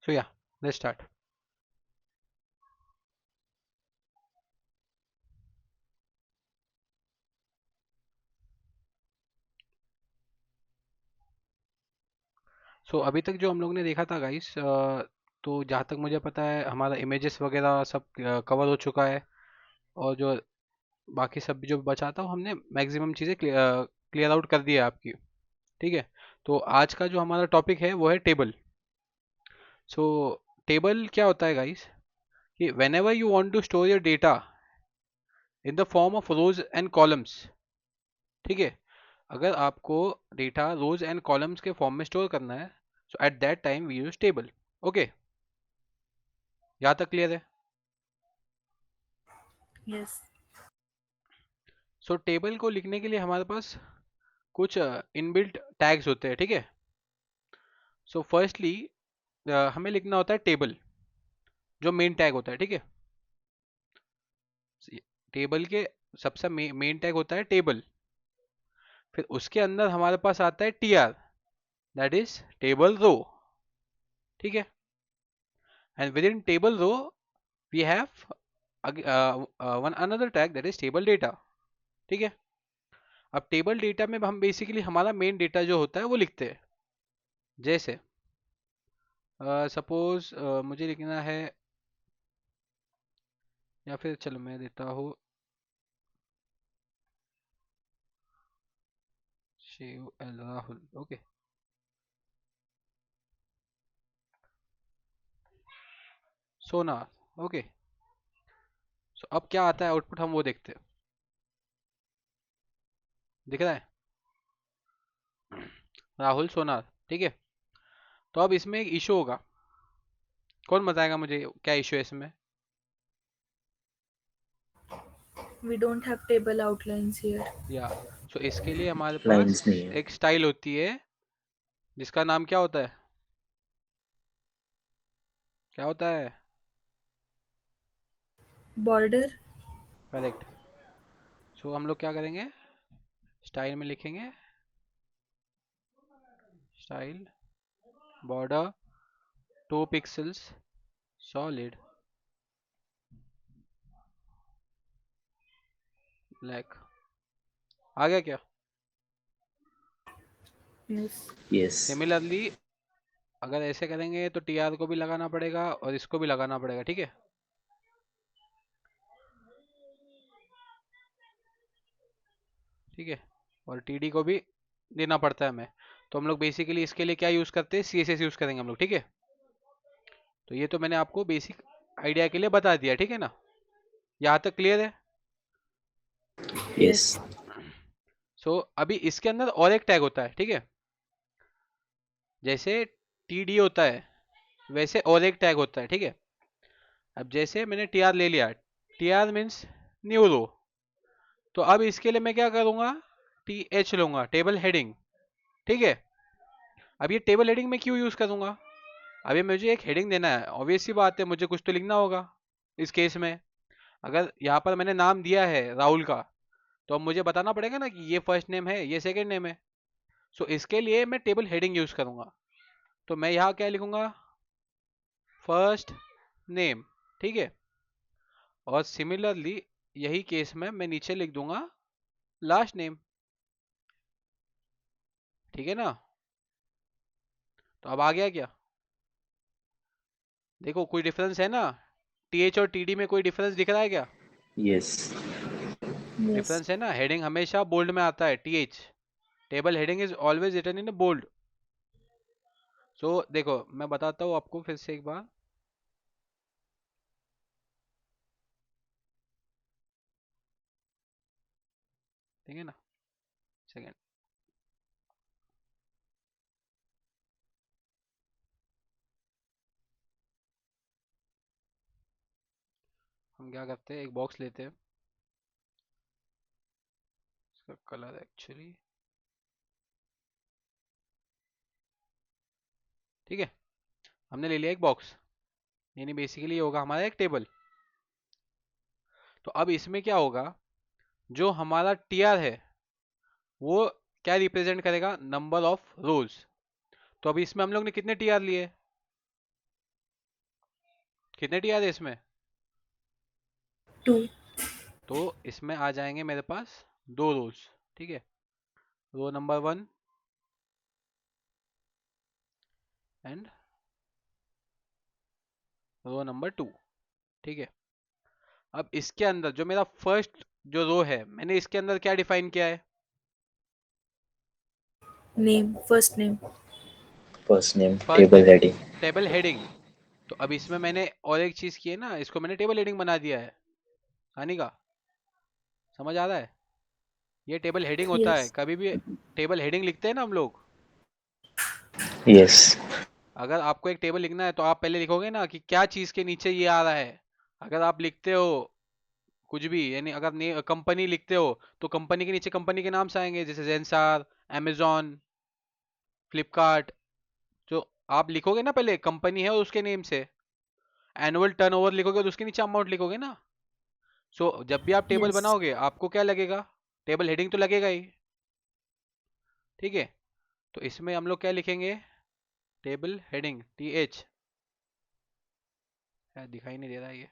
So yeah, let's start. अभी तक जो हम लोग ने देखा था गाइस, तो जहाँ तक मुझे पता है हमारा इमेजेस वगैरह सब कवर हो चुका है। और जो बाकी सब भी जो बचा था वो हमने मैक्सिमम चीज़ें क्लियर आउट कर दी है आपकी। ठीक है। तो आज का जो हमारा टॉपिक है वो है टेबल। सो टेबल क्या होता है गाइस, कि whenever you want to store your data in the form of rows and columns. ठीक है। अगर आपको डेटा रोज एंड कॉलम्स के फॉर्म में स्टोर करना है, so at that time we use table. Okay, यहाँ तक क्लियर है? यस। टेबल को लिखने के लिए हमारे पास कुछ इनबिल्ट टैग्स होते हैं। ठीक है। फर्स्टली हमें लिखना होता है टेबल, जो मेन टैग होता है। ठीक है। टेबल के सबसे मेन टैग होता है टेबल। फिर उसके अंदर हमारे पास आता है TR, that is table row. ठीक है। And within table row we have one another tag, that is table data. ठीक है। अब टेबल डेटा में हम बेसिकली हमारा मेन डेटा जो होता है वो लिखते हैं। जैसे सपोज मुझे लिखना है, या फिर चलो मैं देता हूँ शिव एल राहुल। ओके। सोना। ओके। अब क्या आता है आउटपुट, हम वो देखते हैं। दिख रहा है? राहुल सोनार। ठीक है। तो अब इसमें एक इशू होगा। कौन बताएगा मुझे क्या इशू है इसमें? We don't have table outlines here. या इसके लिए हमारे पास लाइंस नहीं है। एक स्टाइल होती है जिसका नाम क्या होता है? क्या होता है? Border. करेक्ट। हम लोग क्या करेंगे, स्टाइल में लिखेंगे style border 2 pixels solid black. आ गया क्या? Yes. यस। सिमिलरली अगर ऐसे करेंगे तो टीआर को भी लगाना पड़ेगा और इसको भी लगाना पड़ेगा। ठीक है। ठीक है। और टीडी को भी देना पड़ता है हमें। तो हम लोग बेसिकली इसके लिए क्या यूज करते हैं, सीएसएस यूज करेंगे हम लोग। ठीक है। तो ये तो मैंने आपको बेसिक आइडिया के लिए बता दिया। ठीक है ना? यहाँ तक क्लियर है? यस। Yes. अभी इसके अंदर और एक टैग होता है। ठीक है। जैसे टीडी होता है वैसे और एक टैग होता है। ठीक है। अब जैसे मैंने टीआर ले लिया, टीआर मीन्स न्यू रो। तो अब इसके लिए मैं क्या करूंगा, टी एच लूंगा, टेबल हेडिंग। ठीक है। अब ये टेबल हेडिंग में क्यों यूज करूंगा? अभी मुझे एक हेडिंग देना है, ऑब्वियस सी बात है मुझे कुछ तो लिखना होगा। इस केस में अगर यहाँ पर मैंने नाम दिया है राहुल का, तो अब मुझे बताना पड़ेगा ना कि ये फर्स्ट नेम है ये सेकंड नेम है। इसके लिए मैं टेबल हेडिंग यूज करूंगा। तो मैं यहाँ क्या लिखूंगा, फर्स्ट नेम। ठीक है। और सिमिलरली यही केस में मैं नीचे लिख दूंगा लास्ट नेम। ठीक है ना? तो अब आ गया क्या? देखो कोई डिफरेंस है ना, टीएच और टीडी में कोई डिफरेंस दिख रहा है क्या? यस। Yes. डिफरेंस है ना, हेडिंग हमेशा बोल्ड में आता है, TH. Table heading is always written in bold. देखो मैं बताता हूँ आपको फिर से एक बार। ठीक है ना? सेकेंड। हम क्या करते हैं, एक बॉक्स लेते हैं, इसका कलर एक्चुअली, ठीक है, हमने ले लिया एक बॉक्स, यानी बेसिकली ये होगा हमारा एक टेबल। तो अब इसमें क्या होगा, जो हमारा टीआर है वो क्या रिप्रेजेंट करेगा, नंबर ऑफ रोज। तो अभी इसमें हम लोग ने कितने टीआर लिए? कितने टीआर है इसमें? 2. तो इसमें आ जाएंगे मेरे पास दो रोज, ठीक है। Row number 1 and row number 2, ठीक है। अब इसके अंदर जो मेरा फर्स्ट जो रो है, मैंने इसके अंदर क्या डिफाइन किया है? Name. First name. First name first table name heading. Table heading. तो अब इसमें मैंने और एक चीज की है ना, इसको मैंने टेबल हेडिंग बना दिया है। कहानी का समझ आ रहा है? ये टेबल हेडिंग होता है, Yes. कभी भी टेबल हेडिंग लिखते हैं ना हम लोग। यस। अगर आपको एक टेबल लिखना है तो आप पहले लिखोगे ना कि क्या चीज के नीचे ये आ रहा है। अगर आप लिखते हो कुछ भी, यानी अगर कंपनी लिखते हो तो कंपनी के नीचे कंपनी के नाम से आएंगे, जैसे जेंसार, amazon, फ्लिपकार्ट। जो आप लिखोगे ना पहले कंपनी है और उसके नेम से, एनुअल टर्नओवर लिखोगे तो उसके नीचे अमाउंट लिखोगे ना। सो जब भी आप टेबल Yes. बनाओगे आपको क्या लगेगा? टेबल हेडिंग तो लगेगा ही, ठीक है। तो इसमें हम लोग क्या लिखेंगे? Table heading, TH। दिखाई नहीं दे रहा है ये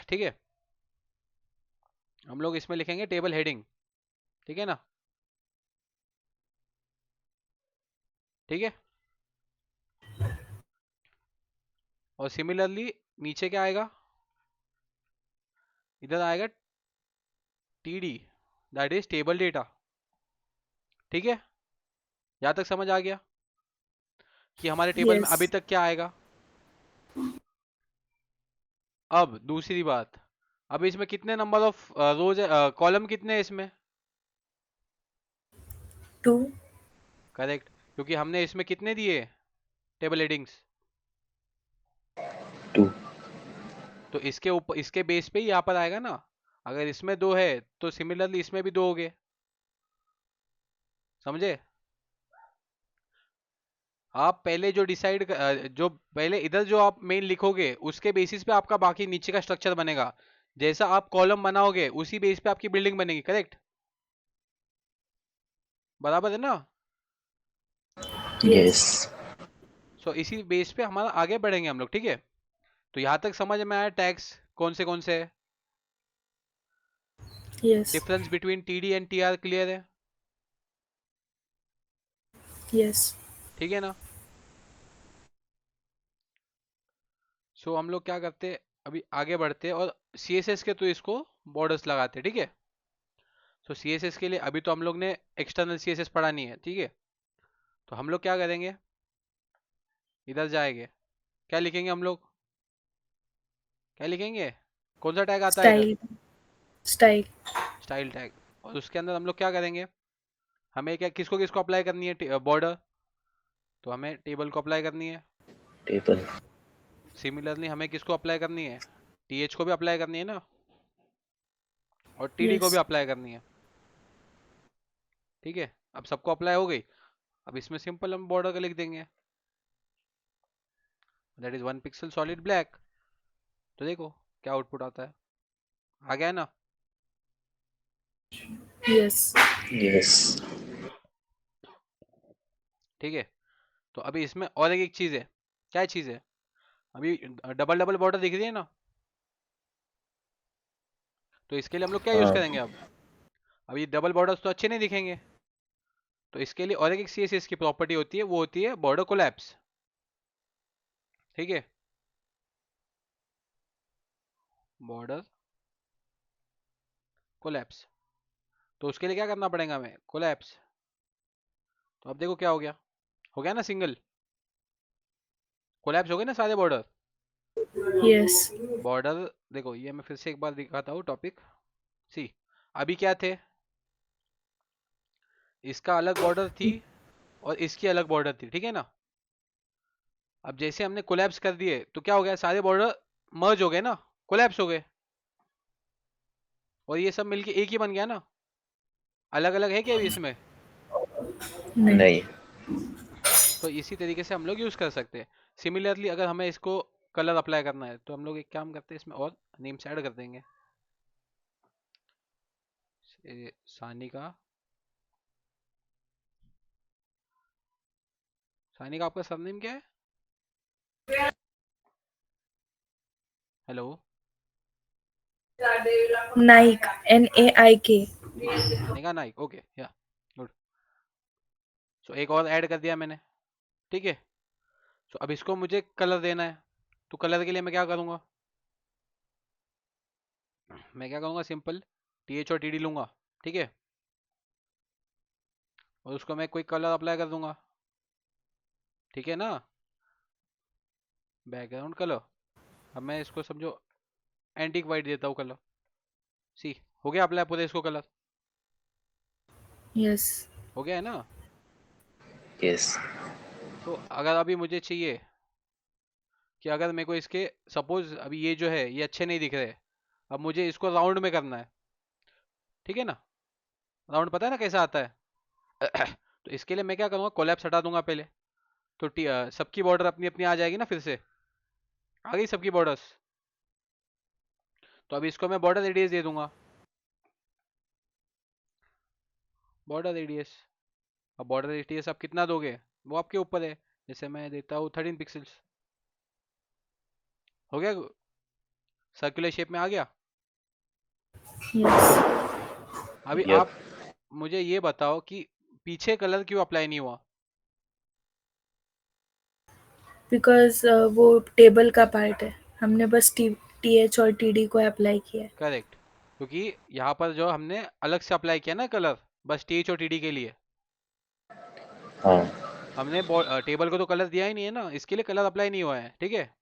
ठीक है। हम लोग इसमें लिखेंगे टेबल हेडिंग, ठीक है ना? ठीक है। और सिमिलरली नीचे क्या आएगा? इधर आएगा TD, that is table data, ठीक है। यहाँ तक समझ आ गया कि हमारे टेबल में अभी Yes. तक क्या आएगा? अब दूसरी बात, अब इसमें कितने नंबर ऑफ रोज, कॉलम कितने हैं इसमें? 2. करेक्ट, क्योंकि हमने इसमें कितने दिए टेबल हेडिंग्स? टू। तो इसके ऊपर, इसके बेस पे ही यहाँ पर आएगा ना। अगर इसमें दो है तो सिमिलरली इसमें भी दो हो गए, समझे? आप पहले जो डिसाइड, जो पहले इधर जो आप मेन लिखोगे उसके बेसिस पे आपका बाकी नीचे का स्ट्रक्चर बनेगा। जैसा आप कॉलम बनाओगे उसी बेस पे आपकी बिल्डिंग बनेगी, करेक्ट? बराबर है ना? यस। Yes. सो इसी बेस पे हमारा आगे बढ़ेंगे हम लोग, ठीक है। तो यहाँ तक समझ में आया टैग्स कौन से है? Yes. Difference between TD and TR clear है? Yes. ठीक है ना? सो हम लोग क्या करते, अभी आगे बढ़ते और CSS के तो इसको बॉर्डर्स लगाते, ठीक है। तो CSS के लिए अभी तो हम लोग ने एक्सटर्नल CSS पढ़ा नहीं है, ठीक है। तो हम लोग क्या करेंगे, इधर जाएंगे, क्या लिखेंगे हम लोग? क्या लिखेंगे? कौन सा टैग आता है इधर? Style. Style. Style tag. और उसके अंदर हम लोग क्या करेंगे, हमें क्या, किसको किसको अप्लाई करनी है बॉर्डर? तो हमें टेबल को अप्लाई करनी है। टेबल। सिमिलरली हमें किसको अप्लाई करनी है? TH को भी अप्लाई करनी है ना, और TD को भी Yes. अप्लाई करनी है, ठीक है। अब सबको अप्लाई हो गई। अब इसमें सिंपल हम बॉर्डर का लिख देंगे, that is 1 pixel solid black. तो देखो क्या आउटपुट आता है, आ गया है ना? Yes. यस। ठीक है। तो अभी इसमें और एक चीज है, क्या चीज है? अभी डबल डबल बॉर्डर दिख रही है ना, तो इसके लिए हम लोग क्या यूज हाँ। करेंगे अब ये डबल बॉर्डर्स तो अच्छे नहीं दिखेंगे। तो इसके लिए और एक CSS की प्रॉपर्टी होती है, वो होती है बॉर्डर कोलैप्स, ठीक है। Border collapse. तो उसके लिए क्या करना पड़ेगा हमें? कोलैप्स। तो अब देखो क्या हो गया ना सिंगल, कोलैप्स हो गए ना सारे बॉर्डर। Yes. बॉर्डर देखो, ये मैं फिर से एक बार दिखाता हूँ टॉपिक। सी, अभी क्या थे, इसका अलग बॉर्डर थी और इसकी अलग बॉर्डर थी, ठीक है ना। अब जैसे हमने कोलैप्स कर दिए तो क्या हो गया, सारे बॉर्डर मर्ज हो गए ना, कोलैप्स हो गए, और ये सब मिलके एक ही बन गया ना। अलग अलग है क्या अभी इसमें? नहीं. नहीं। तो इसी तरीके से हम लोग यूज कर सकते हैं। सिमिलरली अगर हमें इसको कलर अप्लाई करना है तो हम लोग एक काम करते हैं, इसमें और नेम्स ऐड कर देंगे। सानिका, सानिका आपका सरनेम क्या है? Hello, Nike. Naik. निका नाइक, ओके या गुड। सो एक और ऐड कर दिया मैंने, ठीक है। सो अब इसको मुझे कलर देना है, तो कलर के लिए मैं क्या करूँगा, मैं क्या करूँगा, सिंपल TH और TD लूँगा, ठीक है, और उसको मैं कोई कलर अप्लाई कर दूंगा, ठीक है ना, बैकग्राउंड कलर। अब मैं इसको समझो एंटीक वाइट देता हूँ कलर, सी, हो गया अप्लाई पूरे इसको कलर, Yes. हो गया है ना। Yes. तो अगर अभी मुझे चाहिए कि अगर मेरे को इसके, सपोज अभी ये जो है ये अच्छे नहीं दिख रहे, अब मुझे इसको राउंड में करना है, ठीक है ना, राउंड पता है ना कैसा आता है। तो इसके लिए मैं क्या करूँगा, कोलैप्स हटा दूंगा पहले, तो सबकी बॉर्डर अपनी अपनी आ जाएगी ना, फिर से आ गई सबकी बॉर्डर्स। तो अभी इसको मैं बॉर्डर रेडियस दे दूंगा, बॉर्डर रेडियस। अब बॉर्डर रेडियस आप कितना दोगे वो आपके ऊपर है, जैसे मैं देता हूँ 13 पिक्सल्स, हो गया, सर्कुलर शेप में आ गया। Yes. अभी Yep. आप मुझे ये बताओ कि पीछे कलर क्यों अप्लाई नहीं हुआ। Because वो टेबल का पार्ट है, हमने बस TH और TD को अप्लाई किया है. करेक्ट, क्योंकि यहाँ पर जो हमने अलग से अप्लाई किया ना कलर, बस TH और TD के लिए, हाँ. हमने टेबल को तो कलर दिया ही नहीं है ना, इसके लिए कलर अप्लाई नहीं हुआ है, ठीक है,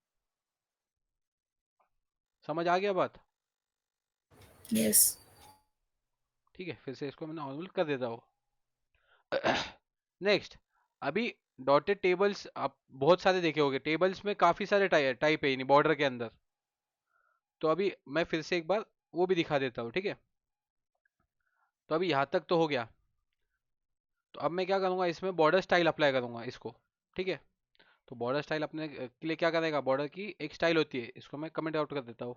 समझ आ गया बात। Yes. ठीक है, फिर से इसको मैं नॉर्मल कर देता हूँ। नेक्स्ट, अभी डॉटेड टेबल्स आप बहुत सारे देखे होंगे, टेबल्स में काफी सारे टाइप है बॉर्डर के अंदर, तो अभी मैं फिर से एक बार वो भी दिखा देता हूँ, ठीक है। तो अभी यहाँ तक तो हो गया, तो अब मैं क्या करूँगा, इसमें बॉर्डर स्टाइल अप्लाई करूँगा इसको, ठीक है। तो बॉर्डर स्टाइल अपने के लिए क्या करेगा, बॉर्डर की एक स्टाइल होती है, इसको मैं कमेंट आउट कर देता हूँ,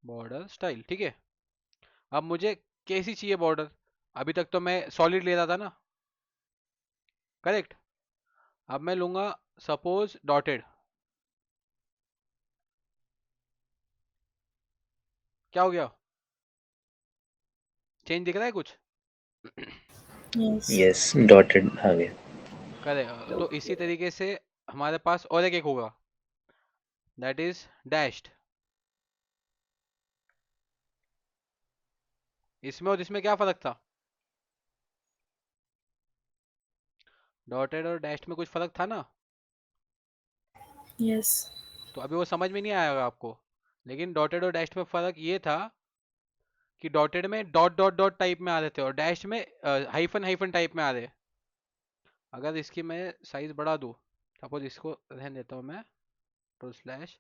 बॉर्डर स्टाइल, ठीक है। अब मुझे कैसी चाहिए बॉर्डर, अभी तक तो मैं सॉलिड ले रहा था ना, करेक्ट। अब मैं लूंगा सपोज डॉटेड, क्या हो गया, चेंज दिख रहा है कुछ। Yes. Yes. Dotted आ गया. करे, तो इसी तरीके से हमारे पास और एक होगा, दैट इज डैश्ड, इसमें और इसमें क्या फर्क था, डॉटेड और डैश्ड में कुछ फर्क था ना। Yes. तो अभी वो समझ में नहीं आएगा आपको, लेकिन डॉटेड और डैश्ड में फर्क ये था कि डॉटेड में डॉट डॉट डॉट टाइप में आ रहे थे और डैश में हाइफन हाइफन टाइप में आ रहे। अगर इसकी मैं साइज बढ़ा दूँ, सपोज इसको रहने देता हूँ मैं, तो स्लैश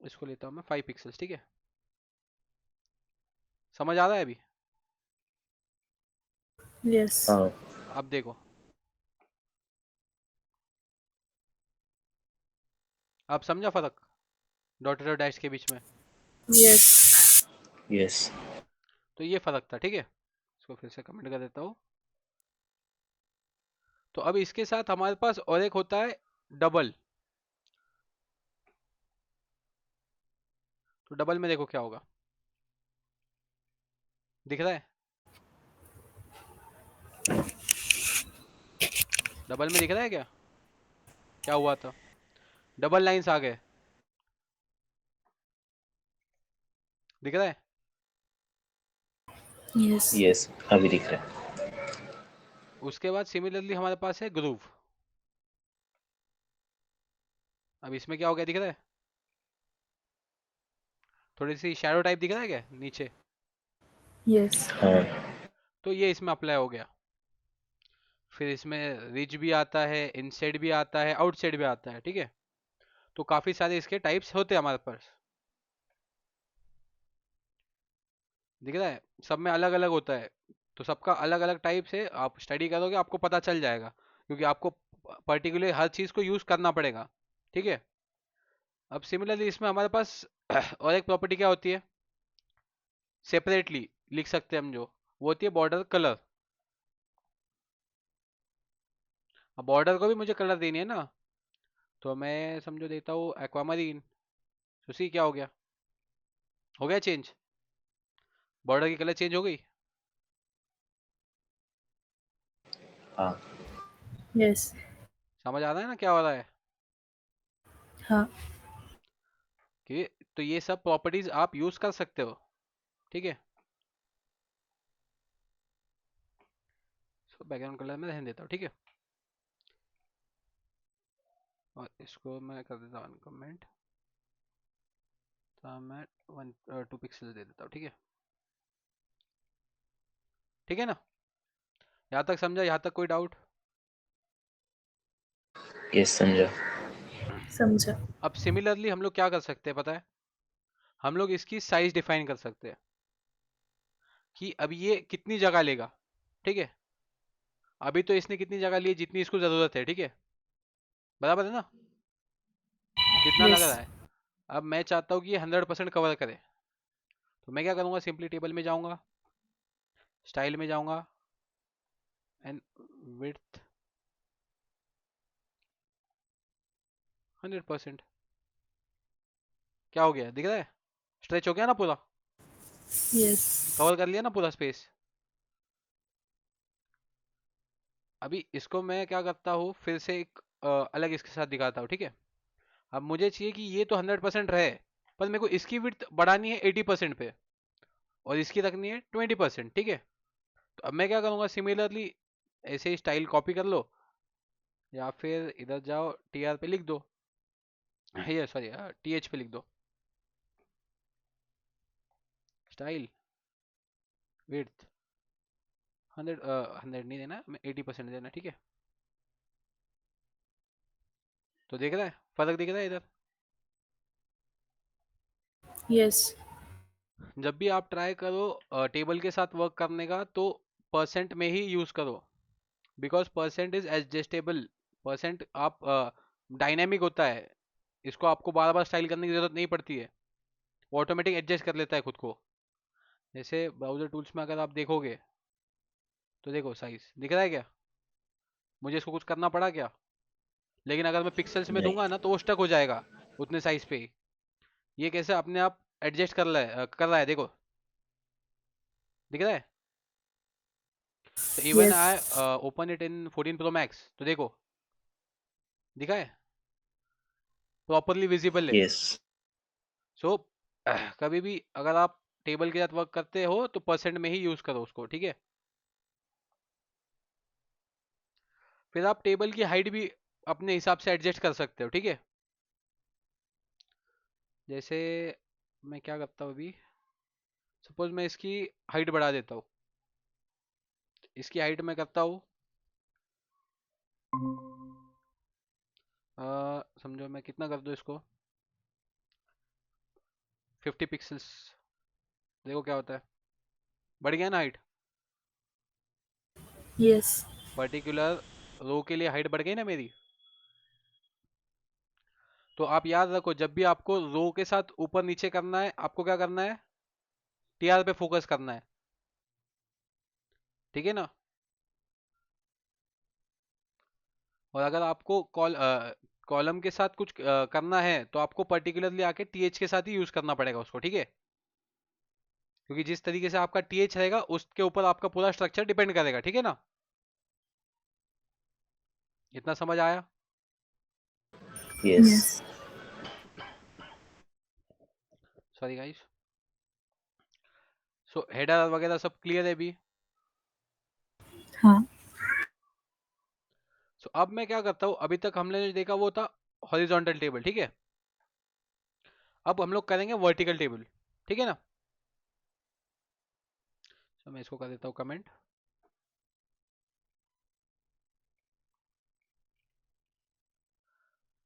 इसको लेता हूँ मैं 5 पिक्सल्स, ठीक है, समझ आ रहा है अभी। Yes. हाँ. अब देखो, अब समझा फर्क डॉटेड और डैश के बीच में, Yes. Yes. तो ये फर्क था, ठीक है। इसको फिर से कमेंट कर देता हूँ। तो अब इसके साथ हमारे पास और एक होता है डबल, तो डबल में देखो क्या होगा, दिख रहा है, डबल में दिख रहा है क्या, क्या हुआ था, डबल लाइंस आ गए, दिख रहा है। Yes. Yes. अभी दिख रहा है. उसके बाद सिमिलरली हमारे पास है ग्रूव, अब इसमें क्या हो गया, दिख रहा है, थोड़ी सी शैडो टाइप दिख रहा है क्या नीचे, Yes. हाँ. तो ये इसमें अप्लाई हो गया। फिर इसमें रिज भी आता है, इनसाइड भी आता है, आउटसाइड भी आता है, ठीक है। तो काफी सारे इसके टाइप्स होते हैं हमारे पास, दिख रहा है, सब में अलग अलग होता है, तो सबका अलग अलग टाइप से आप स्टडी करोगे आपको पता चल जाएगा, क्योंकि आपको पर्टिकुलर हर चीज को यूज करना पड़ेगा, ठीक है। अब सिमिलरली इसमें हमारे पास और एक प्रॉपर्टी क्या होती है, सेपरेटली लिख सकते हैं हम, जो वो होती है बॉर्डर कलर। अब बॉर्डर को भी मुझे कलर देनी है ना, तो मैं समझो देता हूँ एक्वामरीन। तो सी क्या हो गया चेंज, बॉर्डर की कलर चेंज हो गई। हाँ यस। समझ आ रहा है ना क्या हो रहा है हाँ। कि, तो ये सब प्रॉपर्टीज आप यूज कर सकते हो, ठीक है। बैकग्राउंड कलर में रहने देता हूँ, ठीक है। और इसको मैं कर देता हूँ अनकमेंट, तो मैं 2 पिक्सल दे देता हूँ, ठीक है। ठीक है ना, यहाँ तक समझा, यहाँ तक कोई डाउट? यस समझा। समझा। अब सिमिलरली हम लोग क्या कर सकते हैं पता है, हम लोग इसकी साइज डिफाइन कर सकते हैं कि अब ये कितनी जगह लेगा, ठीक है। अभी तो इसने कितनी जगह ली जितनी इसको जरूरत है, ठीक है, बराबर है ना, कितना लग यस। रहा है। अब मैं चाहता हूँ कि ये 100% कवर करे, तो मैं क्या करूँगा, सिंपली टेबल में जाऊँगा, स्टाइल में जाऊँगा, एंड विड्थ 100%। क्या हो गया, दिख रहा है, स्ट्रेच हो गया ना पूरा, यस। कवर कर लिया ना पूरा स्पेस। अभी इसको मैं क्या करता हूँ, फिर से एक अलग इसके साथ दिखाता हूँ, ठीक है। अब मुझे चाहिए कि ये तो 100% रहे, पर मेरे को इसकी विड्थ बढ़ानी है 80% पे, और इसकी रखनी है 20%, ठीक है। तो अब मैं क्या करूँगा, सिमिलरली ऐसे ही स्टाइल कॉपी कर लो, या फिर इधर जाओ टी आर पे लिख दो, ये सॉरी टी एच पे लिख दो, स्टाइल विड्थ 100 नहीं देना, मैं 80% देना, ठीक है। तो देख रहा है फर्क, दिख रहा है इधर। यस। जब भी आप ट्राई करो टेबल के साथ वर्क करने का, तो परसेंट में ही यूज करो, because percent is adjustable. Percent आप डायनेमिक होता है, इसको आपको बार बार स्टाइल करने की जरूरत नहीं पड़ती है, वो ऑटोमेटिक एडजस्ट कर लेता है खुद को। जैसे ब्राउजर टूल्स में अगर आप देखोगे, तो देखो साइज दिख रहा है क्या, मुझे इसको कुछ करना पड़ा क्या? लेकिन अगर मैं पिक्सल्स में नहीं। दूंगा ना, तो वो स्टक हो जाएगा उतने साइज पे ही। ये कैसे अपने आप एडजस्ट कर रहा है देखो, दिख रहा है। तो even yes. I open it in 14 pro max, तो देखो दिखा है, प्रॉपरली विजिबल है। यस। सो कभी भी अगर आप टेबल के साथ वर्क करते हो, तो परसेंट में ही यूज करो उसको, ठीक है। फिर आप टेबल की हाइट भी अपने हिसाब से एडजस्ट कर सकते हो, ठीक है। जैसे मैं क्या करता हूँ अभी, सपोज मैं इसकी हाइट बढ़ा देता हूँ, इसकी हाइट मैं करता हूँ समझो मैं कितना कर दूँ इसको, 50 पिक्सल्स, देखो क्या होता है, बढ़ गया ना हाइट। यस। पर्टिकुलर रो के लिए हाइट बढ़ गई ना मेरी। तो आप याद रखो, जब भी आपको रो के साथ ऊपर नीचे करना है, आपको क्या करना है, टीआर पे फोकस करना है, ठीक है ना। और अगर आपको कॉलम के साथ कुछ करना है, तो आपको पर्टिकुलरली आके टीएच के साथ ही यूज करना पड़ेगा उसको, ठीक है। क्योंकि जिस तरीके से आपका टीएच रहेगा, उसके ऊपर आपका पूरा स्ट्रक्चर डिपेंड करेगा, ठीक है ना। इतना समझ आया? Yes. Yes. Sorry guys. So header वगैरह सब क्लियर है अभी? हाँ। सो अब मैं क्या करता हूँ, अभी तक हमने जो देखा वो था हॉरिजॉन्टल टेबल, ठीक है। अब हम लोग करेंगे वर्टिकल टेबल, ठीक है ना। तो मैं इसको कर देता हूँ कमेंट,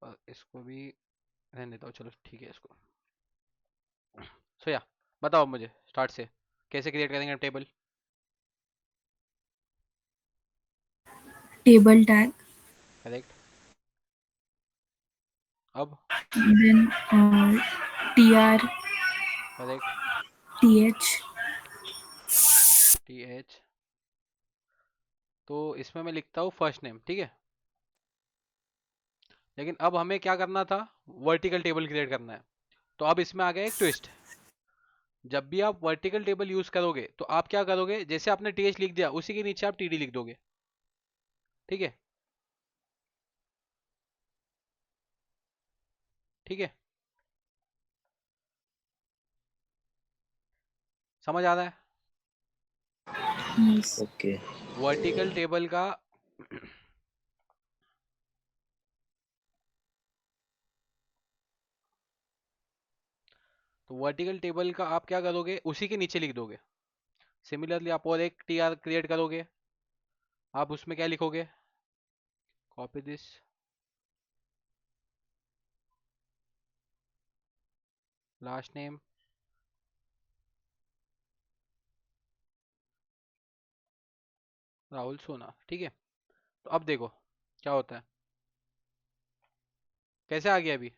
और इसको भी रहने देता हूँ, चलो ठीक है इसको। सो या बताओ मुझे स्टार्ट से कैसे क्रिएट करेंगे टेबल। Table tag. करेक्ट। अब then T R correct, T H. T H, तो इसमें मैं लिखता हूँ फर्स्ट नेम, ठीक है। लेकिन अब हमें क्या करना था, वर्टिकल टेबल क्रिएट करना है। तो अब इसमें आ गया एक ट्विस्ट। जब भी आप वर्टिकल टेबल यूज करोगे तो आप क्या करोगे, जैसे आपने टीएच लिख दिया उसी के नीचे आप टीडी लिख दोगे, ठीक है। ठीक है, समझ आ रहा है? Yes. ओके वर्टिकल टेबल का तो वर्टिकल टेबल का आप क्या करोगे, उसी के नीचे लिख दोगे। सिमिलरली आप और एक टीआर क्रिएट करोगे, आप उसमें क्या लिखोगे, copy this, last name, Rahul सोना, ठीक है। तो अब देखो क्या होता है, कैसे आ गया अभी,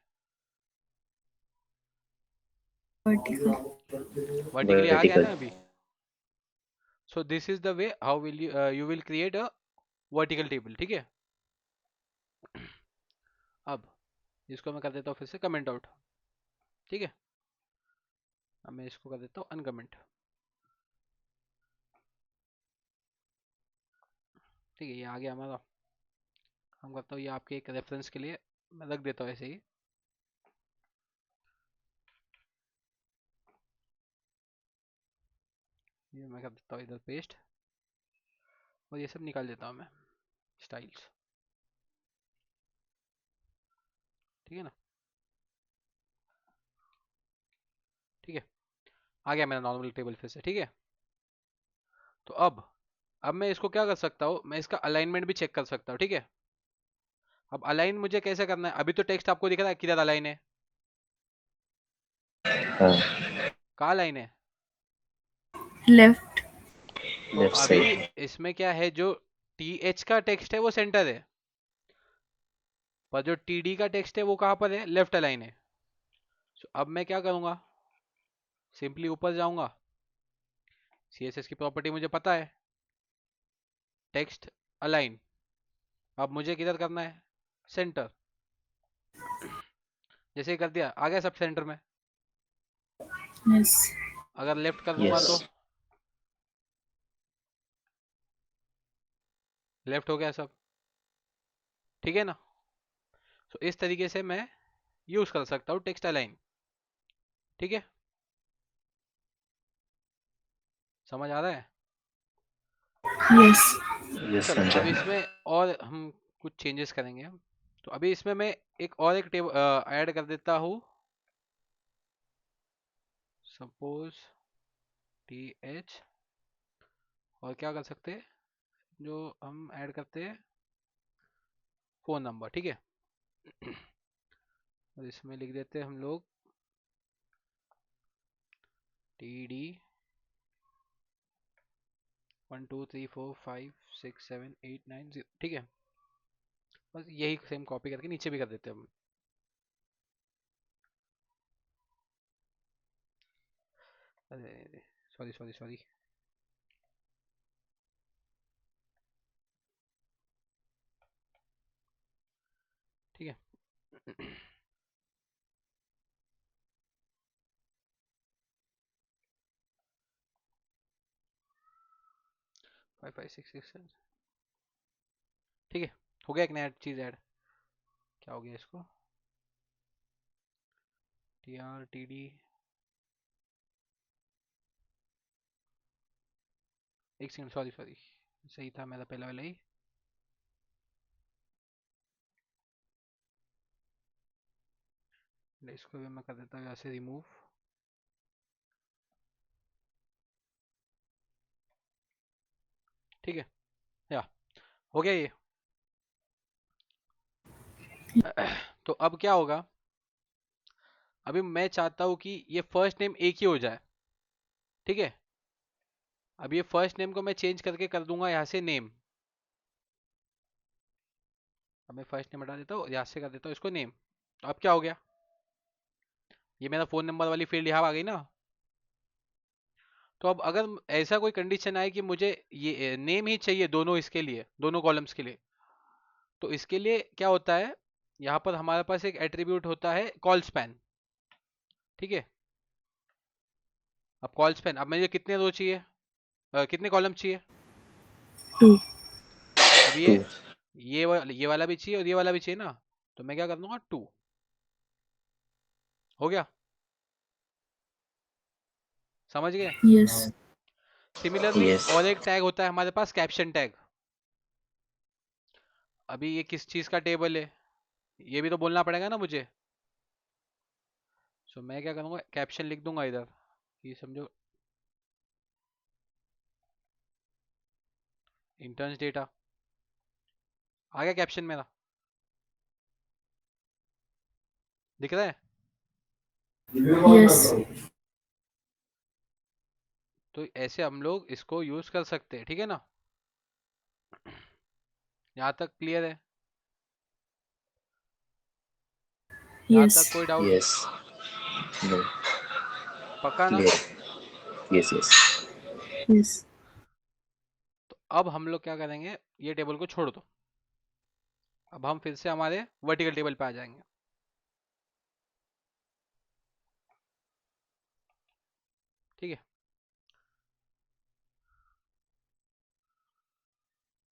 Vertical. वर्टिकली आ गया वर्टिकल ना अभी। So this is the way how will you will create a vertical table, ठीक है। अब इसको मैं कर देता हूँ फिर से कमेंट आउट, ठीक है। अब मैं इसको कर देता हूँ अनकमेंट, ठीक है। ये आ गया हमारा। हम करता हूँ ये आपके एक रेफरेंस के लिए मैं रख देता हूँ ऐसे ही। ये मैं कर देता हूँ इधर पेस्ट, और ये सब निकाल देता हूँ मैं स्टाइल्स, ठीक है ना। ठीक है, आ गया मेरा नॉर्मल टेबल फिर से, ठीक है। तो अब मैं इसको क्या कर सकता हूँ, मैं इसका अलाइनमेंट भी चेक कर सकता हूँ, ठीक है। अब अलाइन मुझे कैसे करना है, अभी तो टेक्स्ट आपको दिख रहा है किधर अलाइन है, हाँ कहाँ अलाइन है। Left. तो लेफ्ट अभी साइड इसमें क्या है, जो टी एच का टेक्स्ट है वो सेंटर है, पर जो टी डी का टेक्स्ट है वो कहाँ पर है, लेफ्ट अलाइन है। So, अब मैं क्या करूँगा, सिंपली ऊपर जाऊँगा, सीएसएस की प्रॉपर्टी मुझे पता है, टेक्स्ट अलाइन। अब मुझे किधर करना है, सेंटर। जैसे ही कर दिया आ गया सब सेंटर में। Yes. अगर लेफ्ट कर दूंगा यस तो लेफ्ट हो गया सब, ठीक है ना। तो इस तरीके से मैं यूज कर सकता हूँ टेक्स्ट अलाइन, ठीक है। समझ आ रहा है? Yes. यस चलो समझा अब इसमें और हम कुछ चेंजेस करेंगे। तो अभी इसमें मैं एक और एक टेबल ऐड कर देता हूँ, सपोज टी एच, और क्या कर सकते हैं, जो हम ऐड करते हैं फोन नंबर, ठीक है। और इसमें लिख देते हैं हम लोग टी डी 1 2 3 4 5 6 7 8 9 0, ठीक है। बस यही सेम कॉपी करके नीचे भी कर देते हैं हम। अरे सॉरी सॉरी सॉरी, ठीक है। 5 5 6 6 7, ठीक है। हो गया एक नया चीज ऐड, क्या हो गया इसको, टी आर टी डी, एक सेकंड, सॉरी सॉरी, सही था मेरा पहला वाला ही। इसको भी मैं कर देता हूँ यहाँ से रिमूव, ठीक है। या हो गया ये। तो अब क्या होगा, अभी मैं चाहता हूँ कि ये फर्स्ट नेम एक ही हो जाए, ठीक है। अब ये फर्स्ट नेम को मैं चेंज करके कर दूंगा यहाँ से नेम। अब मैं फर्स्ट नेम हटा देता हूँ, यहाँ से कर देता हूँ इसको नेम। तो अब क्या हो गया, ये मेरा फोन नंबर वाली फील्ड यहाँ आ गई ना। तो अब अगर ऐसा कोई कंडीशन आए कि मुझे ये नेम ही चाहिए दोनों, इसके लिए दोनों कॉलम्स के लिए, तो इसके लिए क्या होता है, यहाँ पर हमारे पास एक एट्रीब्यूट होता है कॉल स्पैन, ठीक है। अब कॉल स्पैन, अब मुझे कितने रो चाहिए, कितने कॉलम चाहिए? 2. अब टू। ये वाला भी चाहिए और ये वाला भी चाहिए ना, तो मैं क्या कर दूंगा, 2 हो गया, समझ गए? Yes. Similarly yes. और एक टैग होता है हमारे पास, कैप्शन टैग। अभी ये किस चीज का टेबल है, ये भी तो बोलना पड़ेगा ना मुझे। सो मैं क्या करूंगा, कैप्शन लिख दूंगा इधर, ये समझो इंटर्न्स डेटा, आ गया कैप्शन मेरा, दिख रहा है? Yes. तो ऐसे हम लोग इसको यूज कर सकते हैं, ठीक है ना? यहाँ तक क्लियर है? यहाँ Yes. तक कोई डाउट? यस। नो। पक्का ना? क्लियर। Yes yes. Yes. तो अब हम लोग क्या करेंगे, ये टेबल को छोड़ दो, अब हम फिर से हमारे वर्टिकल टेबल पे आ जाएंगे, ठीक है।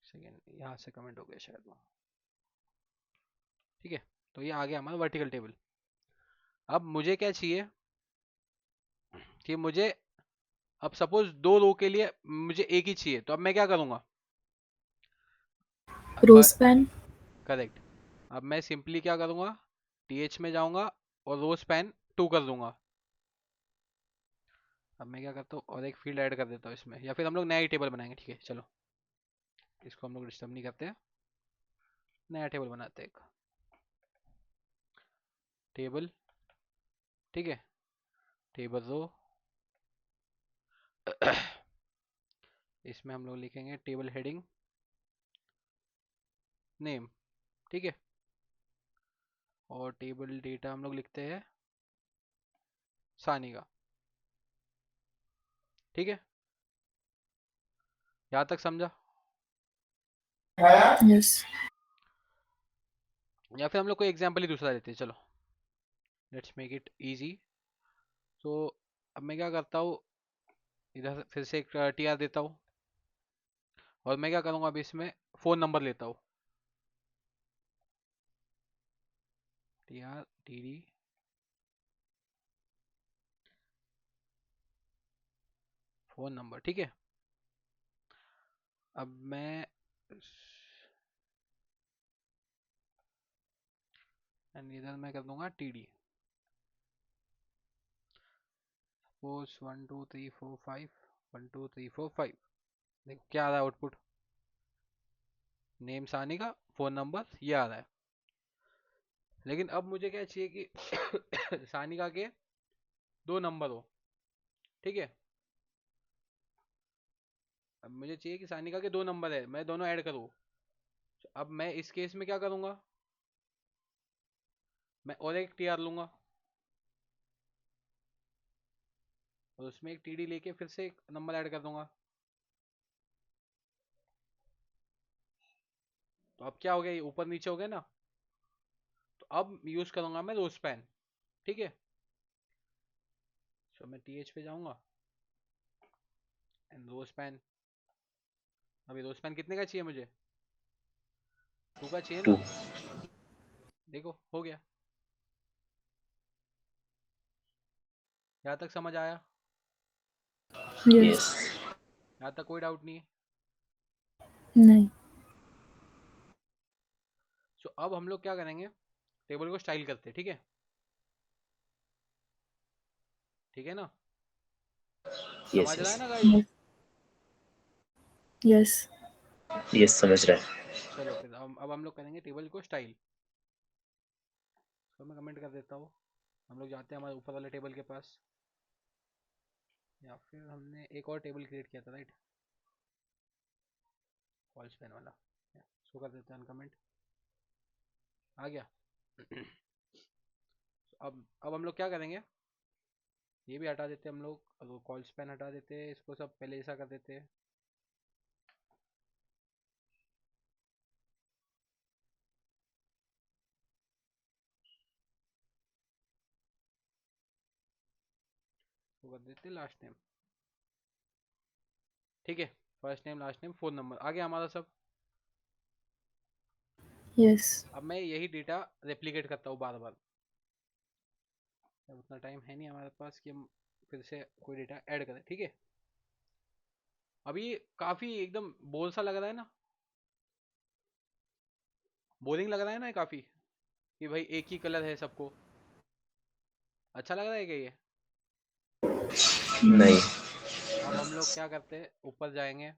सेकेंड, यहाँ से कमेंट हो गया शायद वो, ठीक है। तो ये आ गया हमारा वर्टिकल टेबल। अब मुझे क्या चाहिए कि मुझे, अब सपोज 2 रो के लिए मुझे एक ही चाहिए, तो अब मैं क्या करूंगा, Row span. करेक्ट। अब मैं सिंपली क्या करूंगा, टीएच में जाऊंगा और रो स्पैन 2 कर दूंगा। अब मैं क्या करता हूँ, और एक फील्ड ऐड कर देता हूँ इसमें, या फिर हम लोग नया ही टेबल बनाएंगे, ठीक है चलो, इसको हम लोग डिस्टर्ब नहीं करते हैं, नया टेबल बनाते हैं एक टेबल, ठीक है। टेबल रो इसमें हम लोग लिखेंगे टेबल हेडिंग नेम, ठीक है। और टेबल डेटा हम लोग लिखते हैं सानिका, ठीक है। यहाँ तक समझा? Yes. या फिर हम लोग कोई एग्जांपल ही दूसरा देते हैं, चलो लेट्स मेक इट इजी। तो अब मैं क्या करता हूँ, इधर फिर से एक टीआर देता हूँ, और मैं क्या करूँगा, अभी इसमें फ़ोन नंबर लेता हूँ, टीआर टीडी फ़ोन नंबर, ठीक है। अब मैं एंड इधर मैं कर दूंगा टीडी, सपोज 1 2 3 4 5, 1 2 3 4 5, देखो क्या आ रहा है आउटपुट, नेम सानी का, फ़ोन नंबर ये आ रहा है। लेकिन अब मुझे क्या चाहिए कि सानिका के 2 नंबर हो, ठीक है। अब मुझे चाहिए कि सानिका के 2 नंबर है, मैं दोनों ऐड करूँ। तो अब मैं इस केस में क्या करूँगा, मैं और एक टीआर लूँगा और उसमें एक टीडी लेके फिर से एक नंबर ऐड कर दूंगा। तो अब क्या हो गया, ये ऊपर नीचे हो गया ना। तो अब यूज करूंगा मैं रो स्पैन, ठीक है। तो मैं टीएच पे जाऊंगा एंड रो स्पैन, अभी रो स्पैन कितने का चाहिए मुझे, 2 का चाहिए टू। ना, देखो हो गया। यहाँ तक समझ आया? Yes. यस। यहाँ तक कोई डाउट नहीं है? नहीं. सो अब हम लोग क्या करेंगे, टेबल को स्टाइल करते हैं, ठीक है, ठीक है ना, यस समझ रहा है यस। ना गाइस? Yes. Yes. यस समझ रहा है। चलो फिर अब हम लोग करेंगे टेबल को स्टाइल। तो मैं कमेंट कर देता हूँ, हम लोग जाते हैं हमारे ऊपर वाले टेबल के पास, या फिर हमने एक और टेबल क्रिएट किया था राइट, कॉल स्पैन वाला, इसको कर देते हैं अनकमेंट, आ गया। अब हम लोग क्या करेंगे, ये भी हटा देते हैं हम लोग, कॉल स्पैन हटा देते हैं, इसको सब पहले ऐसा कर देते हैं। कर देते लास्ट नेम, ठीक है, first name last name 4 number आ गया हमारा सब। यस। अब मैं यही डेटा रेप्लिकेट करता हूँ बार बार, उतना टाइम है नहीं हमारे पास कि हम फिर से कोई डेटा ऐड करें, ठीक है। अभी काफी एकदम बोल सा लग रहा है ना, बोरिंग लग रहा है ना ये काफी, कि भाई एक ही कलर है सबको, अच्छा लग रहा है क्या ये? नहीं। अब हम लोग क्या करते हैं, ऊपर जाएंगे,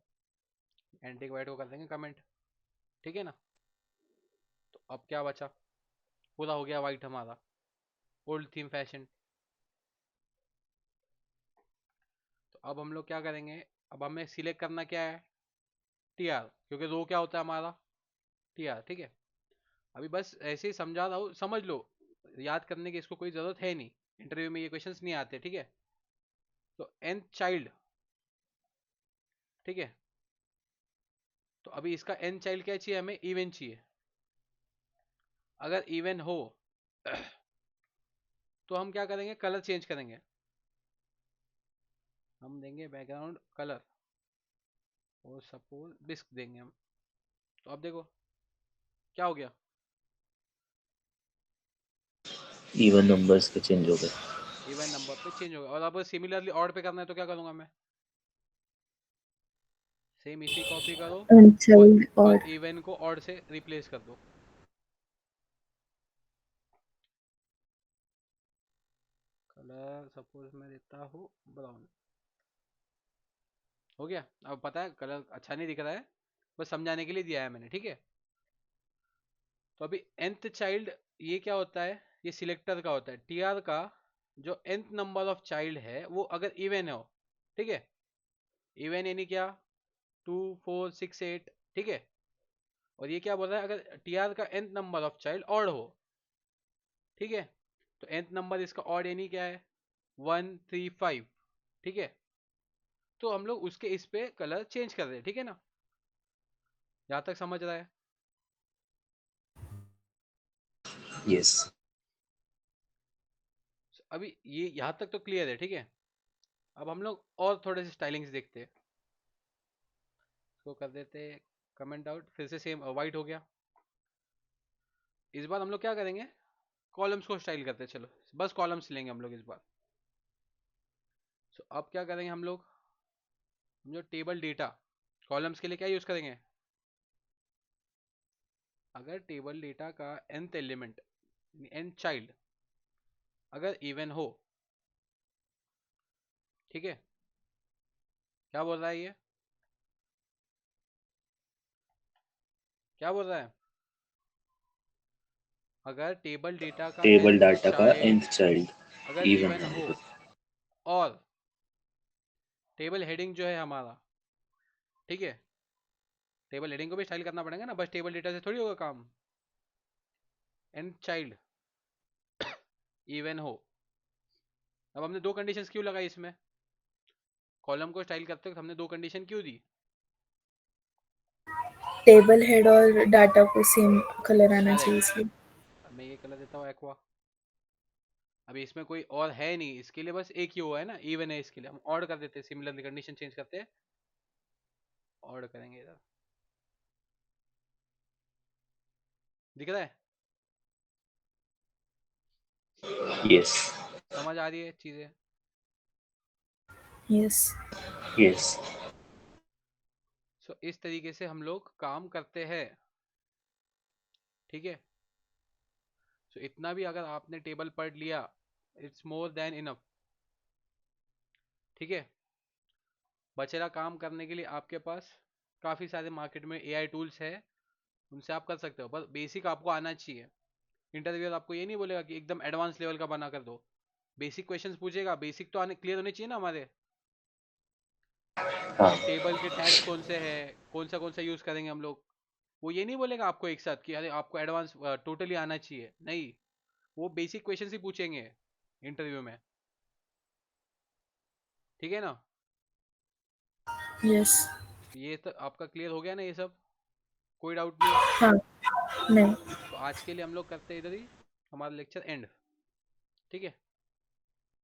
एंटिक वाइट को कर देंगे कमेंट, ठीक है ना। तो अब क्या बचा, पूरा हो गया वाइट हमारा, ओल्ड थीम फैशन। तो अब हम लोग क्या करेंगे, अब हमें सिलेक्ट करना क्या है, टीआर, क्योंकि रो क्या होता है हमारा, टीआर, ठीक है। अभी बस ऐसे ही समझा रहा हूँ, समझ लो, याद करने की इसको कोई जरूरत है नहीं, इंटरव्यू में ये क्वेश्चंस नहीं आते, ठीक है। तो nth चाइल्ड, ठीक है, तो अभी इसका n चाइल्ड क्या चाहिए, हमें इवन चाहिए। अगर इवन हो तो हम क्या करेंगे, कलर चेंज करेंगे, हम देंगे बैकग्राउंड कलर और सपोज डिस्क देंगे हम। तो अब देखो क्या हो गया, इवन नंबर्स के चेंज हो गए। इवन नंबर पे चेंज होगा। और अब सिमिलरली ऑड पे करना है तो क्या करूंगा मैं, सेम इसी कॉपी करो चाइल्ड और और इवन को ऑड से रिप्लेस कर दो। कलर सपोज मैं देता हूँ ब्राउन, हो गया। अब पता है कलर अच्छा नहीं दिख रहा है, बस समझाने के लिए दिया है मैंने, ठीक है। तो अभी nth चाइल्ड ये क्या होता है, ये सिलेक्टर का होता है, टीआर का जो nth नंबर ऑफ चाइल्ड है वो अगर इवन हो, ठीक है, इवन यानी क्या, 2 4 6 8, ठीक है। और ये क्या बोल रहा है, अगर टीआर का nth number of child odd हो, ठीक है, तो nth नंबर इसका ऑड यानी क्या है, 1 3 5, ठीक है। तो हम लोग उसके इस पे कलर चेंज कर रहे हैं, ठीक है ना, जहां तक समझ रहा है। यस। अभी ये यहाँ तक तो क्लियर है, ठीक है। अब हम लोग और थोड़े से स्टाइलिंग्स देखते हैं, इसको कर देते कमेंट आउट, फिर से सेम वाइट हो गया। इस बार हम लोग क्या करेंगे, कॉलम्स को स्टाइल करते हैं, चलो बस कॉलम्स लेंगे हम लोग इस बार। अब क्या करेंगे हम लोग, हम जो टेबल डेटा, कॉलम्स के लिए क्या यूज करेंगे, अगर टेबल डेटा का nth एलिमेंट nth चाइल्ड अगर इवन हो, ठीक है, क्या बोल रहा है ये, क्या बोल रहा है, अगर टेबल डेटा का टेबल nth डाटा का चाइल्ड nth चाइल्ड अगर इवन इवन हो, हो। और टेबल हेडिंग जो है हमारा, ठीक है, टेबल हेडिंग को भी स्टाइल करना पड़ेगा ना, बस टेबल डेटा से थोड़ी होगा काम, nth चाइल्ड इवन हो। अब हमने दो कंडीशंस क्यों लगाई इसमें, कॉलम को स्टाइल करते वक्त हमने दो कंडीशन क्यों दी, टेबल हेड और डाटा को सेम कलर आना चाहिए करेक्ट। इसलिए। अब मैं ये कलर देता हूँ एक्वा, अभी इसमें कोई और है नहीं, इसके लिए बस एक ही हुआ है ना, इवन है, इसके लिए हम ऑड कर देते हैं, सिमिलरली कंडीशन चेंज करते हैं, ऑड करेंगे इधर, दिख रहा है, यस। समझ आ रही है चीजें। यस। यस। इस तरीके से हम लोग काम करते हैं, ठीक है। इतना भी अगर आपने टेबल पढ़ लिया, इट्स मोर देन इनफ, ठीक है। बचेरा काम करने के लिए आपके पास काफी सारे मार्केट में एआई टूल्स है, उनसे आप कर सकते हो, बस बेसिक आपको आना चाहिए। इंटरव्यूअर आपको ये नहीं बोलेगा कि एकदम एडवांस लेवल का बना कर दो, बेसिक क्वेश्चंस पूछेगा, बेसिक तो आने क्लियर होने चाहिए ना हमारे, हाँ। कि टेबल के टैग्स कौन सा यूज करेंगे हम लोग। वो ये नहीं बोलेगा आपको एक साथ कि अरे आपको एडवांस टोटली आना चाहिए, नहीं, वो बेसिक क्वेश्चंस ही पूछेंगे इंटरव्यू में, ठीक है ना। यस। ये तो आपका क्लियर हो गया ना ये सब, कोई डाउट नहीं। हाँ। नहीं। तो आज के लिए हम लोग करते हैं इधर ही हमारा लेक्चर एंड, ठीक है।